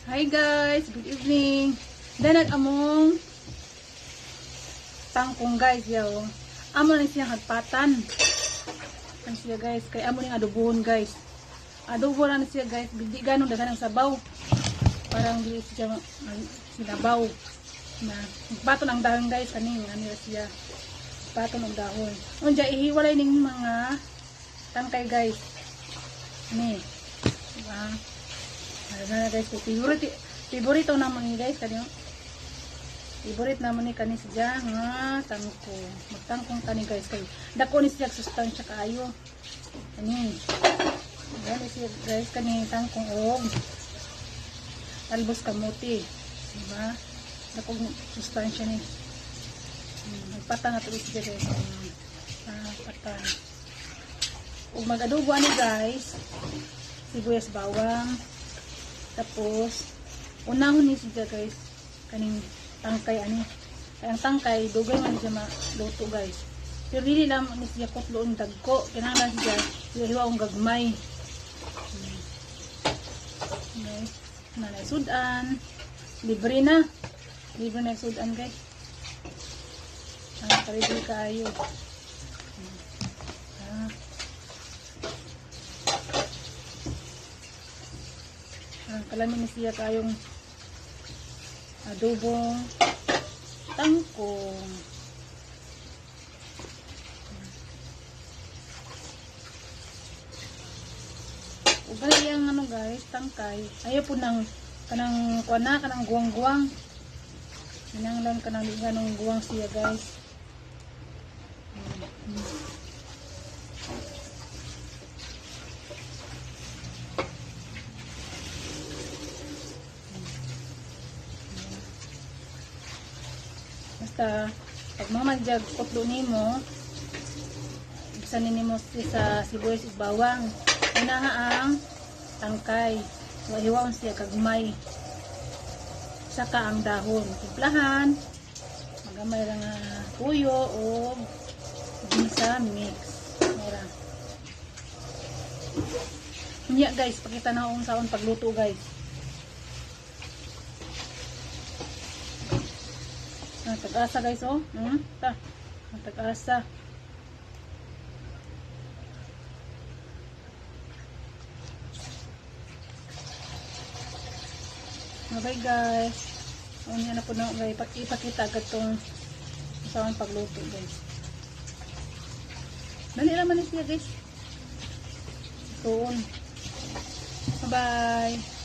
Hi guys, good evening. Danag among tangkong guys yaw. Amo na siya hagpatan. Ano siya guys, kay amo ning adobohon guys. Adobo na siya guys, bigdi ganong daghan ang sabaw. Parang di siya sinabaw. Na paton ang dahon guys kaning ano siya. Paton ang dahon. Unja ihiwalay ning mga tangkay guys. Ni. Diba? Ano guys, favorito naman ni guys kanyo. Favorite naman ni kani siya nga tangko. Magtangkong kani guys kay dako ni siya sustansya kaayo. Kani. Yan siya guys kani tangkong og talbos kamuti. Diba? Dako sustansya ni. Patang ato siya guys. Patang. Ug mag-adobo ani guys. Sibuyas bawang. Tapos unahon ni siya guys kaning tangkay ani. Kaya ang tangkay dugay man siya maluto guys. Pero dili lang ni siya kutloon dagko. Kinahanglan siya hiwa-hiwa gagmay. Guys, nanay sudan. Libre na. Libre na sudan guys. Karibi kaayo. Kalamin siya kayong adobong tangkong. Ugal yang ano guys, tangkay. Ayaw po ng kanang kuana, kanang guwang-guwang. Minanglan kanang ganong guwang siya guys. Basta pag mamagjag kutlo nimo, ibisan nimo sa sibuyas ug bawang. Unaha ang tangkay. Hiwaon siya kagmay. Saka ang dahon. Timplahan. Magamay lang tuyo o ginisa mix. Mura. Nya guys, pakita na akong saon pagluto guys. Tag-asa guys oh. Tag-asa. Okay guys. Unya na po na guys. Ipakita agad tong saan pagluto guys. Dali naman siya guys. Ito. Bye bye.